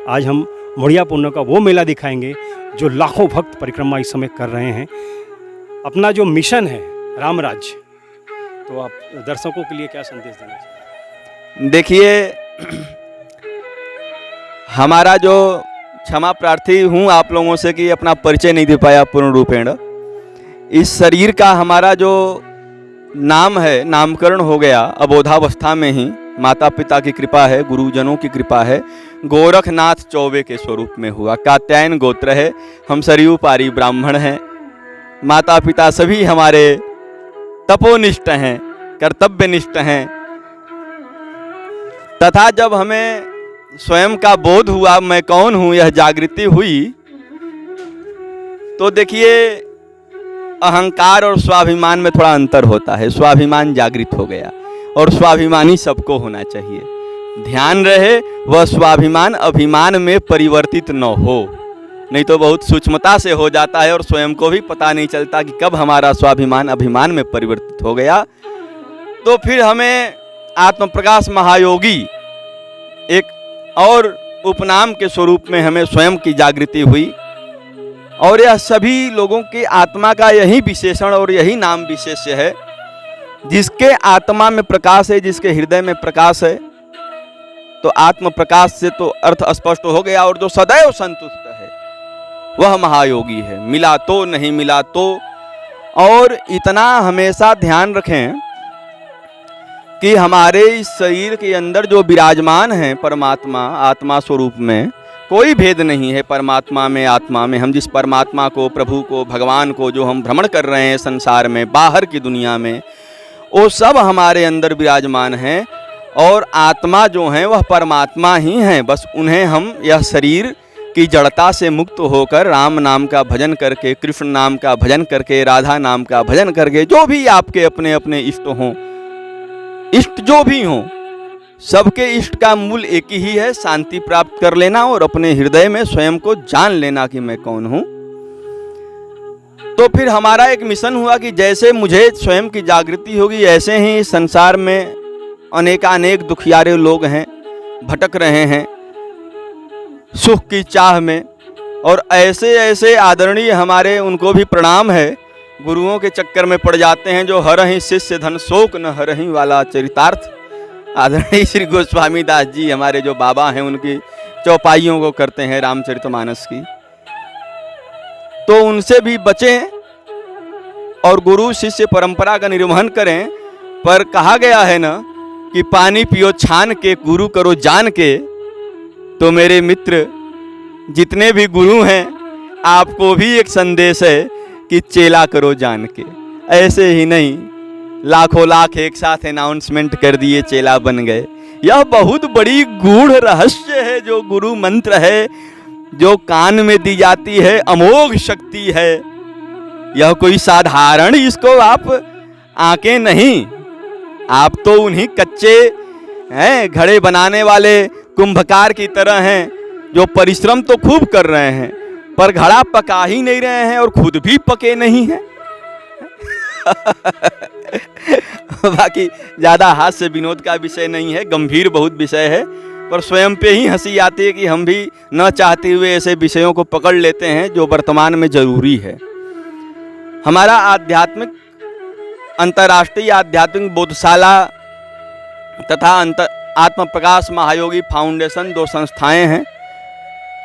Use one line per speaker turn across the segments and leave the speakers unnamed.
आज हम मुड़िया पुण्य का वो मेला दिखाएंगे जो लाखों भक्त परिक्रमा इस समय कर रहे हैं। अपना जो मिशन है राम राज्य, तो आप दर्शकों के लिए क्या संदेश देना चाहिए?
देखिए, हमारा जो क्षमा प्रार्थी हूँ आप लोगों से कि अपना परिचय नहीं दे पाया पूर्ण रूपेण। इस शरीर का हमारा जो नाम है, नामकरण हो गया अबोधावस्था में ही, माता पिता की कृपा है, गुरुजनों की कृपा है। गोरखनाथ चौबे के स्वरूप में हुआ। कात्यायन गोत्र है, हम सरयू पारी ब्राह्मण हैं। माता पिता सभी हमारे तपोनिष्ठ हैं, कर्तव्यनिष्ठ हैं। तथा जब हमें स्वयं का बोध हुआ मैं कौन हूँ, यह जागृति हुई, तो देखिए अहंकार और स्वाभिमान में थोड़ा अंतर होता है। स्वाभिमान जागृत हो गया और स्वाभिमानी सबको होना चाहिए। ध्यान रहे वह स्वाभिमान अभिमान में परिवर्तित न हो, नहीं तो बहुत सूक्ष्मता से हो जाता है और स्वयं को भी पता नहीं चलता कि कब हमारा स्वाभिमान अभिमान में परिवर्तित हो गया। तो फिर हमें आत्मप्रकाश महायोगी एक और उपनाम के स्वरूप में हमें स्वयं की जागृति हुई। और यह सभी लोगों की आत्मा का यही विशेषण और यही नाम विशेष्य है। जिसके आत्मा में प्रकाश है, जिसके हृदय में प्रकाश है, तो आत्म प्रकाश से तो अर्थ स्पष्ट हो गया। और जो सदैव संतुष्ट है वह महायोगी है, मिला तो नहीं मिला तो। और इतना हमेशा ध्यान रखें कि हमारे इस शरीर के अंदर जो विराजमान है परमात्मा, आत्मा स्वरूप में कोई भेद नहीं है। परमात्मा में, आत्मा में, हम जिस परमात्मा को, प्रभु को, भगवान को जो हम भ्रमण कर रहे हैं संसार में, बाहर की दुनिया में, वो सब हमारे अंदर विराजमान हैं। और आत्मा जो है वह परमात्मा ही हैं। बस उन्हें हम यह शरीर की जड़ता से मुक्त होकर राम नाम का भजन करके, कृष्ण नाम का भजन करके, राधा नाम का भजन करके, जो भी आपके अपने अपने इष्ट हों, इष्ट जो भी हों, सबके इष्ट का मूल एक ही है, शांति प्राप्त कर लेना और अपने हृदय में स्वयं को जान लेना कि मैं कौन हूं। तो फिर हमारा एक मिशन हुआ कि जैसे मुझे स्वयं की जागृति होगी, ऐसे ही संसार में अनेकानेक दुखियारे लोग हैं, भटक रहे हैं सुख की चाह में। और ऐसे ऐसे आदरणीय हमारे, उनको भी प्रणाम है, गुरुओं के चक्कर में पड़ जाते हैं, जो हरहि शिष्य धन शोक न हरहि वाला चरितार्थ। आदरणीय श्री गोस्वामी दास जी हमारे जो बाबा हैं, उनकी चौपाइयों को करते हैं रामचरितमानस की। तो उनसे भी बचें और गुरु शिष्य परंपरा का निर्वहन करें। पर कहा गया है ना कि पानी पियो छान के, गुरु करो जान के। तो मेरे मित्र जितने भी गुरु हैं, आपको भी एक संदेश है कि चेला करो जान के। ऐसे ही नहीं, लाखों लाख एक साथ अनाउंसमेंट कर दिए, चेला बन गए। यह बहुत बड़ी गूढ़ रहस्य है, जो गुरु मंत्र है, जो कान में दी जाती है, अमोघ शक्ति है। यह कोई साधारण, इसको आप आंकें नहीं। आप तो उन्हीं कच्चे हैं, घड़े बनाने वाले कुंभकार की तरह हैं, जो परिश्रम तो खूब कर रहे हैं पर घड़ा पका ही नहीं रहे हैं और खुद भी पके नहीं हैं। बाकी ज़्यादा हास्य विनोद का विषय नहीं है, गंभीर बहुत विषय है, पर स्वयं पे ही हंसी आती है कि हम भी न चाहते हुए ऐसे विषयों को पकड़ लेते हैं जो वर्तमान में जरूरी है। हमारा आध्यात्मिक, अंतर्राष्ट्रीय आध्यात्मिक बोधशाला तथा आत्म प्रकाश महायोगी फाउंडेशन, दो संस्थाएं हैं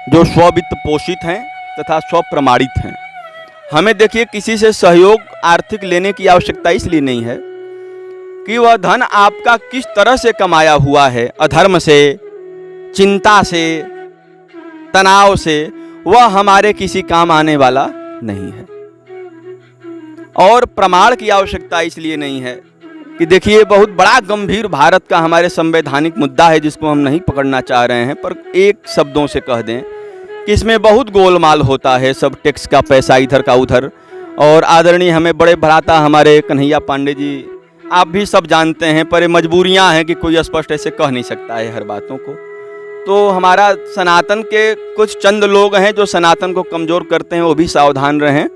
जो स्ववित्त पोषित हैं तथा स्वप्रमाणित हैं। हमें देखिए किसी से सहयोग आर्थिक लेने की आवश्यकता इसलिए नहीं है कि वह धन आपका किस तरह से कमाया हुआ है, अधर्म से, चिंता से, तनाव से, वह हमारे किसी काम आने वाला नहीं है। और प्रमाण की आवश्यकता इसलिए नहीं है कि देखिए बहुत बड़ा गंभीर भारत का हमारे संवैधानिक मुद्दा है जिसको हम नहीं पकड़ना चाह रहे हैं, पर एक शब्दों से कह दें कि इसमें बहुत गोलमाल होता है, सब टैक्स का पैसा इधर का उधर। और आदरणीय हमें बड़े भ्राता हमारे कन्हैया पांडे जी, आप भी सब जानते हैं, पर ये मजबूरियां हैं कि कोई स्पष्ट ऐसे कह नहीं सकता है हर बातों को। तो हमारा सनातन के कुछ चंद लोग हैं जो सनातन को कमज़ोर करते हैं, वो भी सावधान रहें।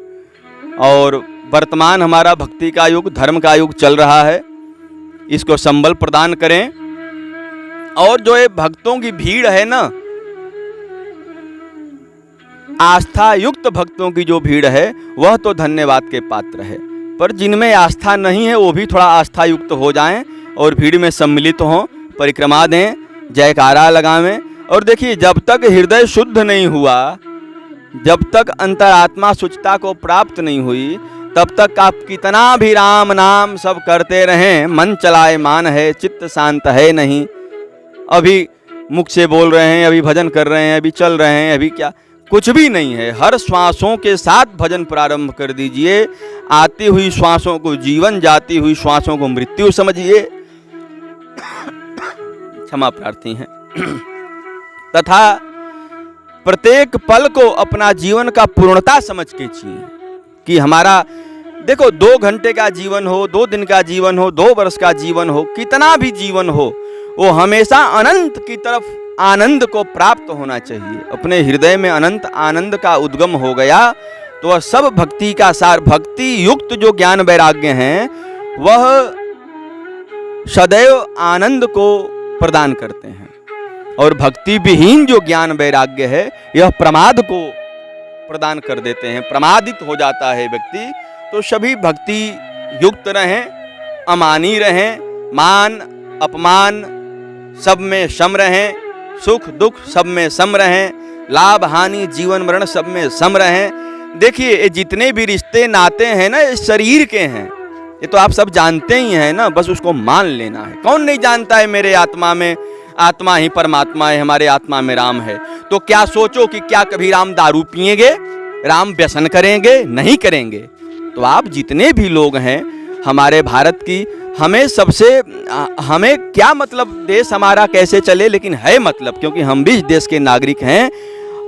और वर्तमान हमारा भक्ति का युग, धर्म का युग चल रहा है, इसको संबल प्रदान करें। और जो ये भक्तों की भीड़ है ना, आस्था युक्त भक्तों की जो भीड़ है वह तो धन्यवाद के पात्र है, पर जिनमें आस्था नहीं है वो भी थोड़ा आस्था युक्त हो जाएं और भीड़ में सम्मिलित हों, परिक्रमा दें, जयकारा लगावें। और देखिए, जब तक हृदय शुद्ध नहीं हुआ, जब तक अंतरात्मा शुचिता को प्राप्त नहीं हुई, तब तक आप कितना भी राम नाम सब करते रहें, मन चलायमान है, चित्त शांत है नहीं। अभी मुख से बोल रहे हैं, अभी भजन कर रहे हैं, अभी चल रहे हैं, अभी क्या, कुछ भी नहीं है। हर श्वासों के साथ भजन प्रारंभ कर दीजिए। आती हुई श्वासों को जीवन, जाती हुई श्वासों को मृत्यु समझिए। क्षमा प्रार्थी हैं। तथा प्रत्येक पल को अपना जीवन का पूर्णता समझ के जिए कि हमारा, देखो, 2 घंटे का जीवन हो, 2 दिन का जीवन हो, 2 वर्ष का जीवन हो, कितना भी जीवन हो, वो हमेशा अनंत की तरफ आनंद को प्राप्त होना चाहिए। अपने हृदय में अनंत आनंद का उद्गम हो गया तो वह सब भक्ति का सार, भक्ति युक्त जो ज्ञान वैराग्य हैं वह सदैव आनंद को प्रदान करते हैं। और भक्ति विहीन जो ज्ञान वैराग्य है यह प्रमाद को प्रदान कर देते हैं, प्रमादित हो जाता है व्यक्ति। तो सभी भक्ति युक्त रहें, अमानी रहें, मान अपमान सब में सम रहें, सुख दुख सब में सम रहें, लाभ हानि जीवन मरण सब में सम रहें। देखिए, ये जितने भी रिश्ते नाते हैं ना, ये शरीर के हैं, ये तो आप सब जानते ही हैं ना, बस उसको मान लेना है। कौन नहीं जानता है मेरे आत्मा में आत्मा ही परमात्मा है, हमारे आत्मा में राम है। तो क्या सोचो कि क्या कभी राम दारू पिएंगे, राम व्यसन करेंगे? नहीं करेंगे। तो आप जितने भी लोग हैं हमारे भारत की, हमें क्या मतलब देश हमारा कैसे चले, लेकिन है मतलब, क्योंकि हम भी इस देश के नागरिक हैं।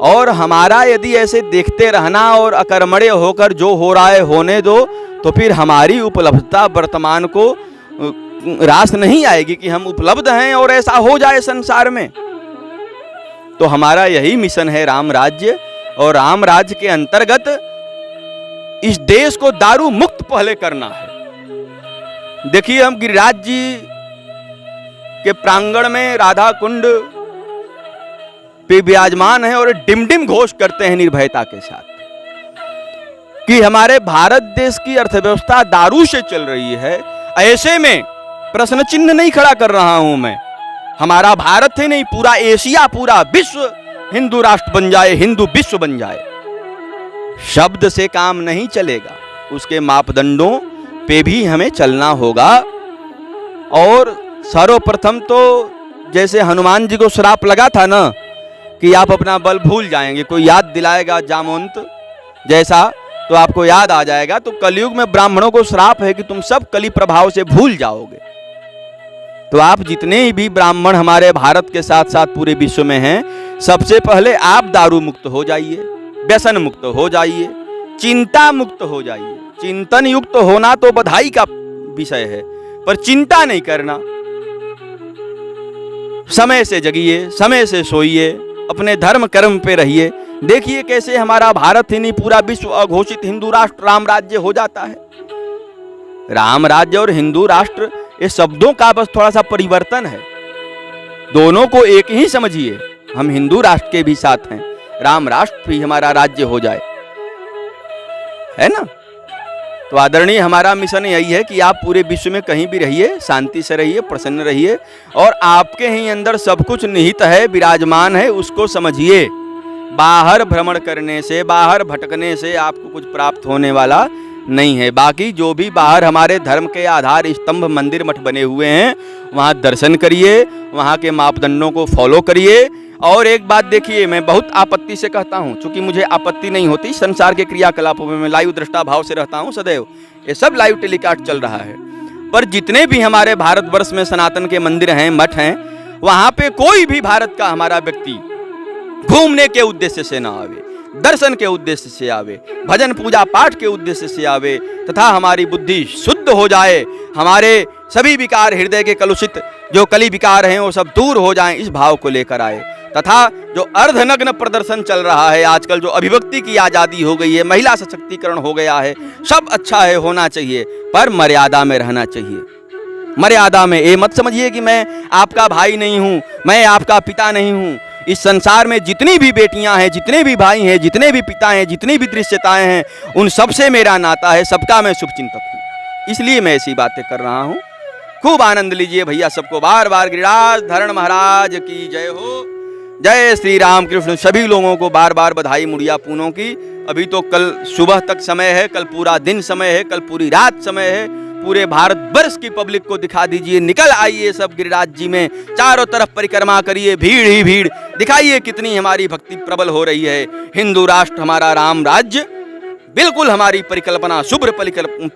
और हमारा यदि ऐसे देखते रहना और अकर्मण्य होकर जो हो रहा है होने दो, तो फिर हमारी उपलब्धता वर्तमान को रास नहीं आएगी कि हम उपलब्ध हैं और ऐसा हो जाए संसार में। तो हमारा यही मिशन है, राम राज्य। और राम राज्य के अंतर्गत इस देश को दारू मुक्त पहले करना है। देखिए, हम गिरिराज जी के प्रांगण में राधा कुंड पे विराजमान है और डिमडिम घोष करते हैं निर्भयता के साथ कि हमारे भारत देश की अर्थव्यवस्था दारू से चल रही है। ऐसे में प्रश्न चिन्ह नहीं खड़ा कर रहा हूं मैं, हमारा भारत ही नहीं, पूरा एशिया, पूरा विश्व हिंदू राष्ट्र बन जाए, हिंदू विश्व बन जाए। शब्द से काम नहीं चलेगा, उसके मापदंडों पे भी हमें चलना होगा। और सर्वप्रथम तो जैसे हनुमान जी को श्राप लगा था ना कि आप अपना बल भूल जाएंगे, कोई याद दिलाएगा जामवंत जैसा तो आपको याद आ जाएगा। तो कलयुग में ब्राह्मणों को श्राप है कि तुम सब कली प्रभाव से भूल जाओगे। तो आप जितने भी ब्राह्मण हमारे भारत के साथ साथ पूरे विश्व में हैं, सबसे पहले आप दारू मुक्त हो जाइए, व्यसन मुक्त हो जाइए, चिंता मुक्त हो जाइए। चिंतन युक्त होना तो बधाई का विषय है, पर चिंता नहीं करना। समय से जगिए, समय से सोइए, अपने धर्म कर्म पे रहिए। देखिए कैसे हमारा भारत ही नहीं, पूरा विश्व अघोषित हिंदू राष्ट्र राम राज्य हो जाता है। राम राज्य और हिंदू राष्ट्र ये शब्दों का बस थोड़ा सा परिवर्तन है, दोनों को एक ही समझिए। हम हिंदू राष्ट्र के भी साथ हैं, राम राष्ट्र भी हमारा राज्य हो जाए, है ना। तो आदरणीय, हमारा मिशन यही है कि आप पूरे विश्व में कहीं भी रहिए, शांति से रहिए, प्रसन्न रहिए, और आपके ही अंदर सब कुछ निहित है, विराजमान है, उसको समझिए। बाहर भ्रमण करने से, बाहर भटकने से आपको कुछ प्राप्त होने वाला नहीं है। बाकी जो भी बाहर हमारे धर्म के आधार स्तंभ मंदिर मठ बने हुए हैं, वहाँ दर्शन करिए, वहाँ के मापदंडों को फॉलो करिए। और एक बात देखिए, मैं बहुत आपत्ति से कहता हूँ, चूंकि मुझे आपत्ति नहीं होती संसार के क्रियाकलापों में, मैं लाइव दृष्टा भाव से रहता हूँ सदैव, ये सब लाइव टेलीकास्ट चल रहा है। पर जितने भी हमारे भारतवर्ष में सनातन के मंदिर हैं, मठ हैं, वहाँ पे कोई भी भारत का हमारा व्यक्ति घूमने के उद्देश्य से ना आवे, दर्शन के उद्देश्य से आवे, भजन पूजा पाठ के उद्देश्य से आवे, तथा हमारी बुद्धि शुद्ध हो जाए, हमारे सभी विकार, हृदय के कलुषित जो कली विकार हैं वो सब दूर हो जाएं, इस भाव को लेकर आए। तथा जो अर्धनग्न प्रदर्शन चल रहा है आजकल, जो अभिव्यक्ति की आज़ादी हो गई है, महिला सशक्तिकरण हो गया है, सब अच्छा है, होना चाहिए, पर मर्यादा में रहना चाहिए। मर्यादा में। ये मत समझिए कि मैं आपका भाई नहीं हूँ, मैं आपका पिता नहीं हूँ, इस संसार में जितनी भी बेटियां हैं, जितने भी भाई हैं, जितने भी पिता हैं, जितनी भी दृश्यताएं हैं, उन सबसे मेरा नाता है, सबका मैं शुभचिंतक हूँ। इसलिए मैं ऐसी बातें कर रहा हूँ। खूब आनंद लीजिए भैया, सबको बार बार गिरिराज धरण महाराज की जय हो। जय श्री राम कृष्ण। सभी लोगों को बार बार बधाई मुड़िया पूनों की। अभी तो कल सुबह तक समय है, कल पूरा दिन समय है, कल पूरी रात समय है। पूरे भारत वर्ष की पब्लिक को दिखा दीजिए, निकल आइए सब गिरिराज जी में, चारों तरफ परिक्रमा करिए, भीड़ ही भीड़, दिखाइए कितनी हमारी भक्ति प्रबल हो रही है। हिंदू राष्ट्र हमारा राम राज्य, बिल्कुल हमारी परिकल्पना, शुभ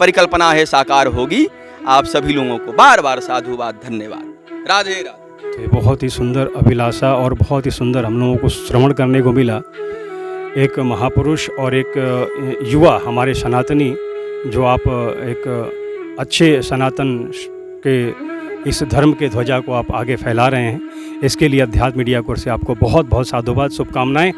परिकल्पना है, साकार होगी। आप सभी लोगों को बार बार साधुवाद, धन्यवाद। राधे राधे।
तो ये बहुत ही सुंदर अभिलाषा और बहुत ही सुंदर हम लोगों को श्रवण करने को मिला। एक महापुरुष और एक युवा हमारे सनातनी, जो आप एक अच्छे सनातन के इस धर्म के ध्वजा को आप आगे फैला रहे हैं, इसके लिए अध्यात्म मीडिया कोर्स से आपको बहुत बहुत साधुवाद, शुभकामनाएं।